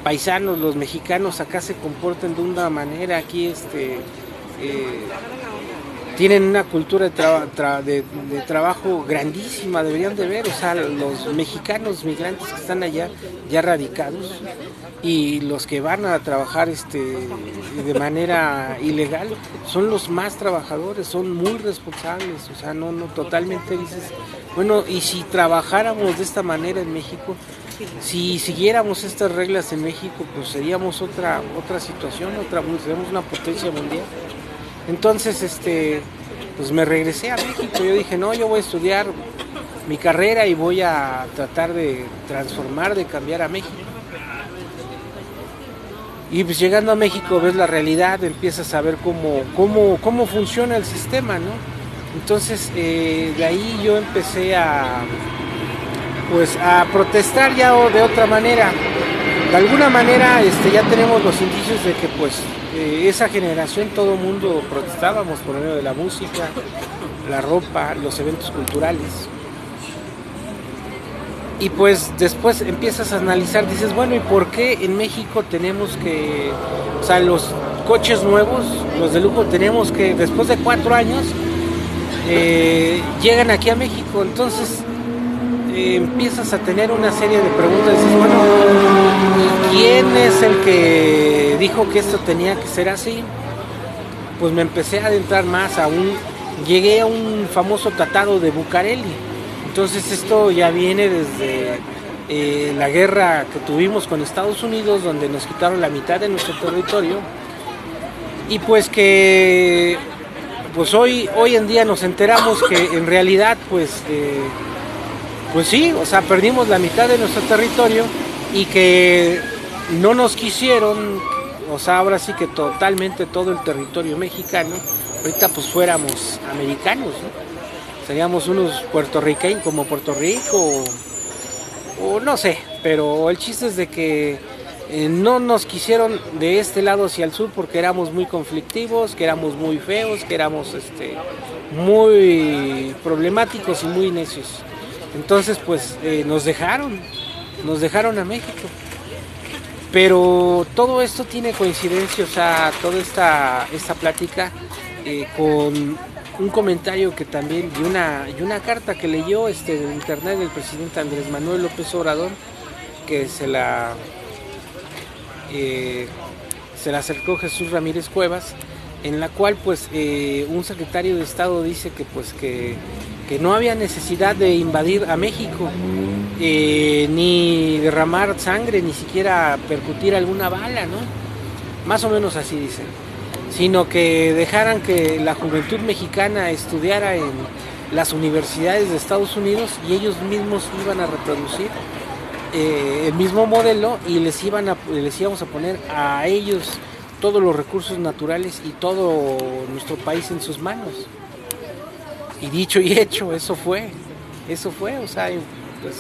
paisanos, los mexicanos acá se comporten de una manera aquí tienen una cultura de trabajo grandísima, deberían de ver, o sea, los mexicanos migrantes que están allá ya radicados y los que van a trabajar de manera ilegal son los más trabajadores, son muy responsables, o sea, no totalmente dices, bueno, y si trabajáramos de esta manera en México, si siguiéramos estas reglas en México, pues seríamos otra situación, seríamos una potencia mundial. Entonces, pues me regresé a México. Yo dije, no, yo voy a estudiar mi carrera y voy a tratar de transformar, de cambiar a México. Y pues llegando a México ves la realidad, empiezas a ver cómo funciona el sistema, ¿no? Entonces, de ahí yo empecé a protestar ya de otra manera. De alguna manera ya tenemos los indicios de que pues esa generación todo el mundo protestábamos por medio de la música, la ropa, los eventos culturales. Y pues después empiezas a analizar, dices, bueno, ¿y por qué en México tenemos que, o sea, los coches nuevos, los de lujo, tenemos que, después de 4 años, llegan aquí a México? Entonces empiezas a tener una serie de preguntas, dices, bueno, ¿quién es el que dijo que esto tenía que ser así? Pues me empecé a adentrar más, llegué a un famoso tratado de Bucareli. Entonces esto ya viene desde la guerra que tuvimos con Estados Unidos, donde nos quitaron la mitad de nuestro territorio, y pues que pues hoy en día nos enteramos que en realidad pues sí, o sea, perdimos la mitad de nuestro territorio y que no nos quisieron, o sea, ahora sí que totalmente todo el territorio mexicano, ahorita pues fuéramos americanos, ¿no? Seríamos unos puertorriqueños como Puerto Rico o no sé, pero el chiste es de que no nos quisieron de este lado hacia el sur porque éramos muy conflictivos, que éramos muy feos, que éramos muy problemáticos y muy necios. Entonces pues nos dejaron a México. Pero todo esto tiene coincidencia, o sea, toda esta plática con un comentario que también y una carta que leyó en internet del presidente Andrés Manuel López Obrador, que se la acercó Jesús Ramírez Cuevas, en la cual pues un secretario de Estado dice que pues que no había necesidad de invadir a México, ni derramar sangre, ni siquiera percutir alguna bala, ¿no? Más o menos así dicen, sino que dejaran que la juventud mexicana estudiara en las universidades de Estados Unidos y ellos mismos iban a reproducir el mismo modelo y les íbamos a poner a ellos todos los recursos naturales y todo nuestro país en sus manos. Y dicho y hecho, eso fue, o sea, pues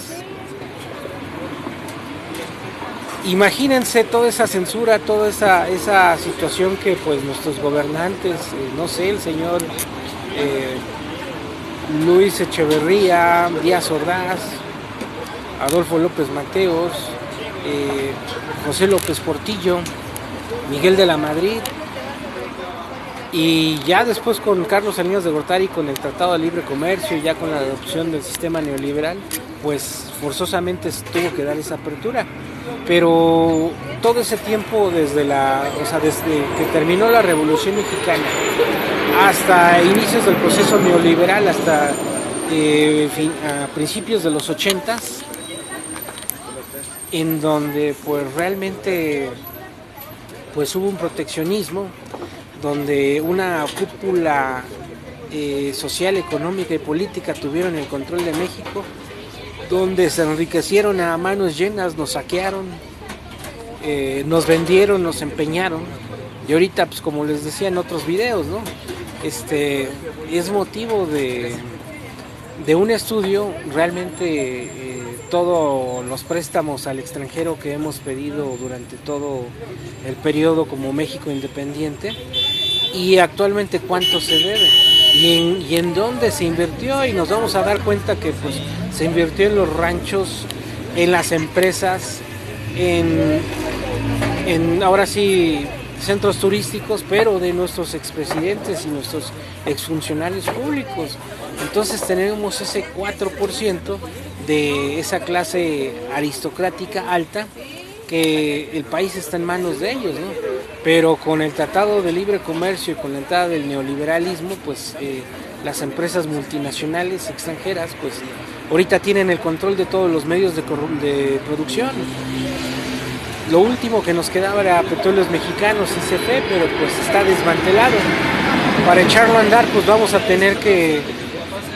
imagínense toda esa censura, toda esa situación que pues nuestros gobernantes, no sé, el señor Luis Echeverría, Díaz Ordaz, Adolfo López Mateos, José López Portillo, Miguel de la Madrid, y ya después con Carlos Salinas de Gortari, con el Tratado de Libre Comercio y ya con la adopción del sistema neoliberal, pues forzosamente tuvo que dar esa apertura. Pero todo ese tiempo desde que terminó la Revolución Mexicana hasta inicios del proceso neoliberal, hasta a principios de los 80s, en donde pues realmente pues hubo un proteccionismo, donde una cúpula social, económica y política tuvieron el control de México, donde se enriquecieron a manos llenas, nos saquearon, nos vendieron, nos empeñaron, y ahorita pues como les decía en otros videos, ¿no? Es motivo de un estudio realmente todos los préstamos al extranjero que hemos pedido durante todo el periodo como México independiente, y actualmente cuánto se debe y en dónde se invirtió, y nos vamos a dar cuenta que pues se invirtió en los ranchos, en las empresas, en ahora sí centros turísticos, pero de nuestros expresidentes y nuestros exfuncionarios públicos. Entonces tenemos ese 4% de esa clase aristocrática alta, que el país está en manos de ellos, ¿no? Pero con el Tratado de Libre Comercio y con la entrada del neoliberalismo, pues las empresas multinacionales extranjeras, pues ahorita tienen el control de todos los medios de producción. Lo último que nos quedaba era Petróleos Mexicanos, ICP, pero pues está desmantelado. Para echarlo a andar, pues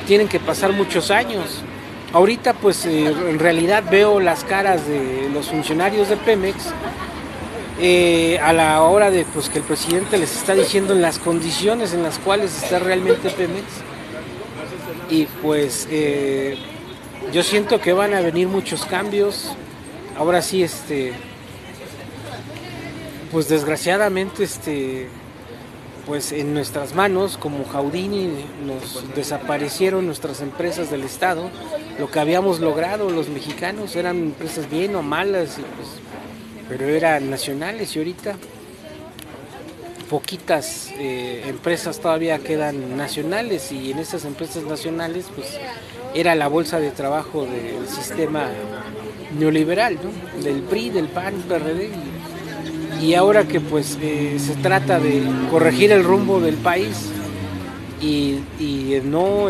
tienen que pasar muchos años. Ahorita pues en realidad veo las caras de los funcionarios de Pemex a la hora de pues que el presidente les está diciendo en las condiciones en las cuales está realmente Pemex, y pues yo siento que van a venir muchos cambios. Ahora sí, pues desgraciadamente pues en nuestras manos como Jaudini nos desaparecieron nuestras empresas del Estado. Lo que habíamos logrado los mexicanos eran empresas bien o malas, pero eran nacionales, y ahorita poquitas empresas todavía quedan nacionales, y en esas empresas nacionales pues era la bolsa de trabajo del sistema neoliberal, ¿no? Del PRI, del PAN, PRD, y ahora que pues se trata de corregir el rumbo del país y no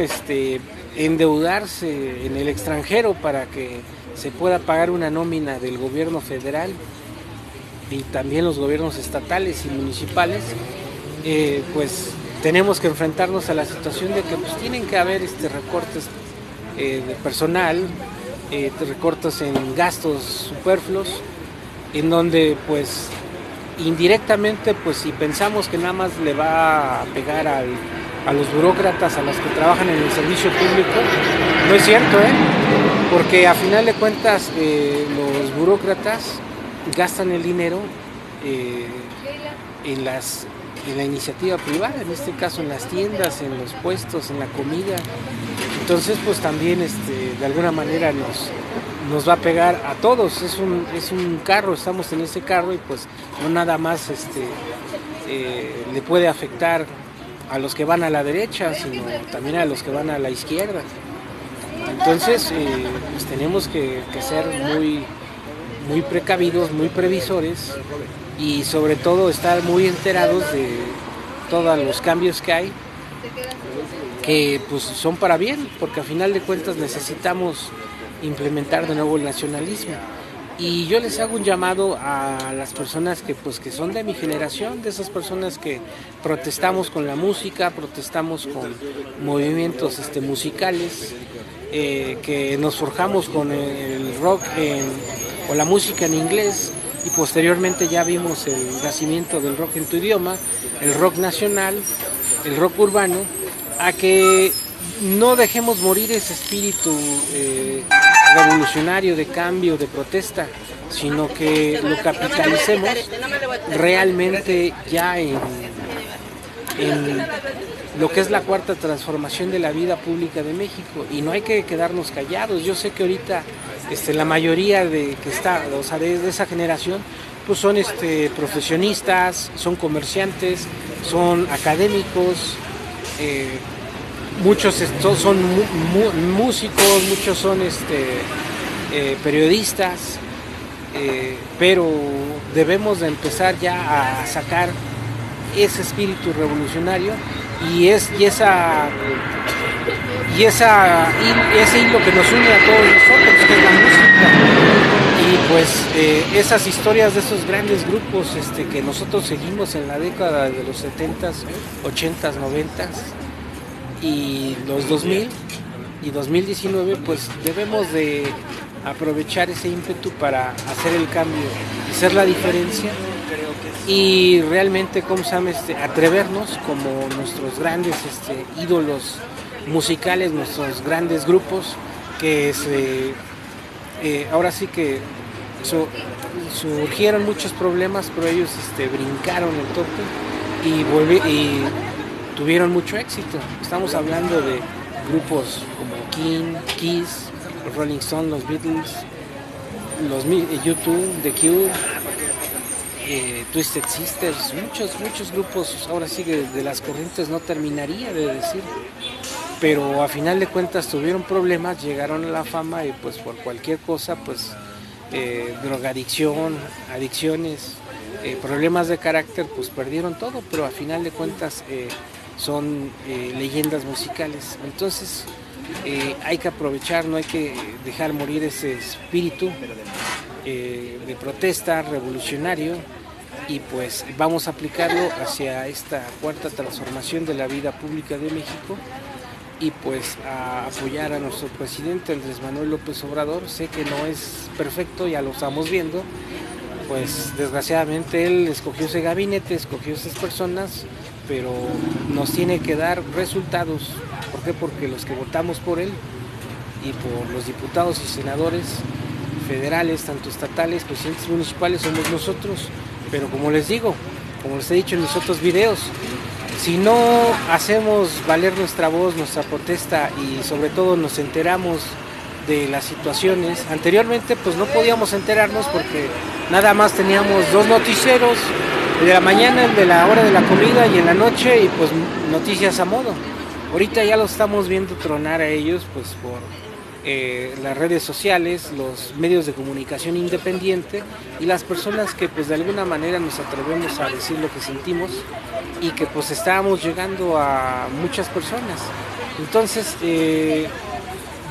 endeudarse en el extranjero para que se pueda pagar una nómina del gobierno federal y también los gobiernos estatales y municipales, pues tenemos que enfrentarnos a la situación de que pues tienen que haber recortes de personal, recortes en gastos superfluos, en donde pues indirectamente pues si pensamos que nada más le va a pegar a los burócratas, a los que trabajan en el servicio público, no es cierto, porque a final de cuentas los burócratas gastan el dinero en la iniciativa privada, en este caso en las tiendas, en los puestos, en la comida. Entonces pues también de alguna manera nos va a pegar a todos. Es un carro, estamos en ese carro, y pues no nada más le puede afectar a los que van a la derecha, sino también a los que van a la izquierda. Entonces, pues tenemos que ser muy precavidos, muy previsores y sobre todo estar muy enterados de todos los cambios que hay, que pues son para bien, porque a final de cuentas necesitamos implementar de nuevo el nacionalismo. Y yo les hago un llamado a las personas que son de mi generación, de esas personas que protestamos con la música, protestamos con movimientos musicales, que nos forjamos con el rock o la música en inglés, y posteriormente ya vimos el nacimiento del rock en tu idioma, el rock nacional, el rock urbano, a que no dejemos morir ese espíritu revolucionario, de cambio, de protesta, sino que lo capitalicemos realmente ya en lo que es la cuarta transformación de la vida pública de México, y no hay que quedarnos callados. Yo sé que ahorita la mayoría de que está, o sea, de esa generación, pues son profesionistas, son comerciantes, son académicos, muchos son músicos, muchos son periodistas, pero debemos de empezar ya a sacar ese espíritu revolucionario y ese hilo que nos une a todos nosotros, que es la música. Y pues esas historias de esos grandes grupos que nosotros seguimos en la década de los 70s, 80s, 90s y los 2000 y 2019, pues debemos de aprovechar ese ímpetu para hacer el cambio y hacer la diferencia, y realmente, ¿cómo se llama? Atrevernos como nuestros grandes ídolos musicales, nuestros grandes grupos que ahora sí que surgieron muchos problemas, pero ellos brincaron el tope y tuvieron mucho éxito. Estamos hablando de grupos como Kiss, los Rolling Stones, los Beatles, los U2, The Cure, Twisted Sisters, muchos grupos, ahora sí que de las corrientes no terminaría de decir, pero a final de cuentas tuvieron problemas, llegaron a la fama y pues por cualquier cosa, pues drogadicción, adicciones, problemas de carácter, pues perdieron todo, pero a final de cuentas son leyendas musicales. Entonces hay que aprovechar, no hay que dejar morir ese espíritu de protesta revolucionario, y pues vamos a aplicarlo hacia esta cuarta transformación de la vida pública de México, y pues a apoyar a nuestro presidente Andrés Manuel López Obrador. Sé que no es perfecto, ya lo estamos viendo, pues desgraciadamente él escogió ese gabinete, escogió esas personas, pero nos tiene que dar resultados. ¿Por qué? Porque los que votamos por él y por los diputados y senadores federales, tanto estatales, presidentes municipales, somos nosotros. Pero como les digo, como les he dicho en mis otros videos, si no hacemos valer nuestra voz, nuestra protesta, y sobre todo nos enteramos de las situaciones, anteriormente pues no podíamos enterarnos porque nada más teníamos dos noticieros, el de la mañana, el de la hora de la comida, y en la noche, y pues noticias a modo. Ahorita ya lo estamos viendo tronar a ellos pues por las redes sociales, los medios de comunicación independiente, y las personas que pues de alguna manera nos atrevemos a decir lo que sentimos, y que pues estábamos llegando a muchas personas. Entonces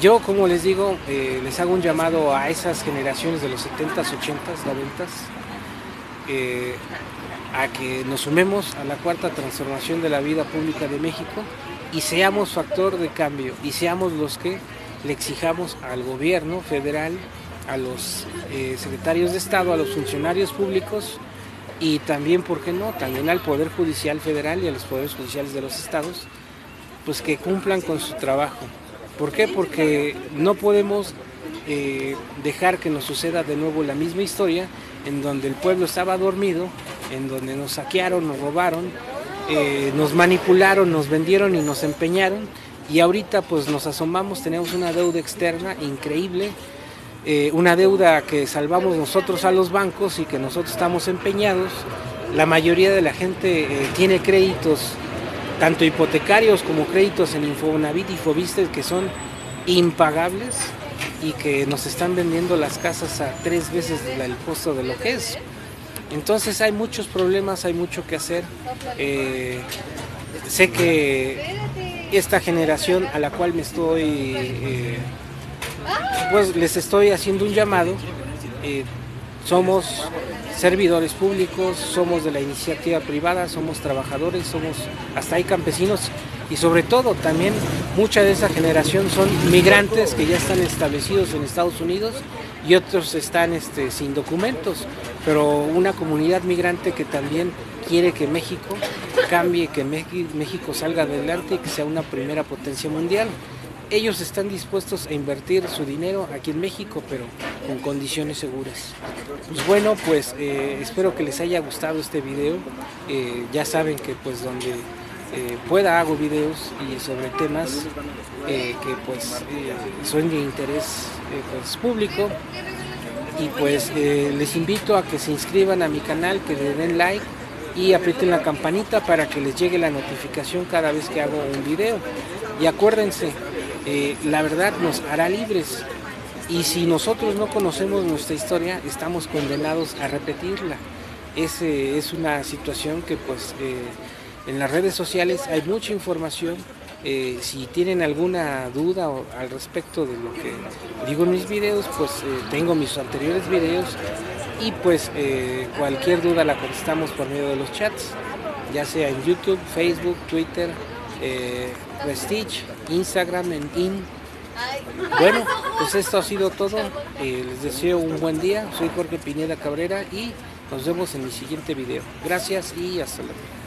yo, como les digo, les hago un llamado a esas generaciones de los 70s, 80s, 90s, a que nos sumemos a la cuarta transformación de la vida pública de México y seamos factor de cambio, y seamos los que le exijamos al gobierno federal, a los secretarios de Estado, a los funcionarios públicos, y también, ¿por qué no?, también al Poder Judicial Federal y a los poderes judiciales de los estados, pues que cumplan con su trabajo. ¿Por qué? Porque no podemos dejar que nos suceda de nuevo la misma historia, en donde el pueblo estaba dormido, en donde nos saquearon, nos robaron, nos manipularon, nos vendieron y nos empeñaron, y ahorita pues nos asomamos, tenemos una deuda externa increíble, una deuda que salvamos nosotros a los bancos y que nosotros estamos empeñados. La mayoría de la gente tiene créditos tanto hipotecarios como créditos en Infonavit y Foviste que son impagables y que nos están vendiendo las casas a 3 veces el costo de lo que es. Entonces hay muchos problemas, hay mucho que hacer. Sé que esta generación a la cual me estoy, pues les estoy haciendo un llamado. Somos servidores públicos, somos de la iniciativa privada, somos trabajadores, somos hasta hay campesinos y sobre todo también mucha de esa generación son migrantes que ya están establecidos en Estados Unidos y otros están sin documentos, pero una comunidad migrante que también quiere que México cambie, que México salga adelante y que sea una primera potencia mundial. Ellos están dispuestos a invertir su dinero aquí en México, pero con condiciones seguras. Pues bueno, pues espero que les haya gustado este video. Ya saben que pues donde pueda hago videos y sobre temas que pues son de interés pues, público. Y pues les invito a que se inscriban a mi canal, que le den like y aprieten la campanita para que les llegue la notificación cada vez que hago un video. Y acuérdense, la verdad nos hará libres y si nosotros no conocemos nuestra historia estamos condenados a repetirla. Es una situación que pues en las redes sociales hay mucha información. Si tienen alguna duda al respecto de lo que digo en mis videos, pues tengo mis anteriores videos y pues cualquier duda la contestamos por medio de los chats, ya sea en YouTube, Facebook, Twitter, Prestige, Instagram, en IN. Bueno, pues esto ha sido todo. Les deseo un buen día. Soy Jorge Pineda Cabrera y nos vemos en mi siguiente video. Gracias y hasta luego.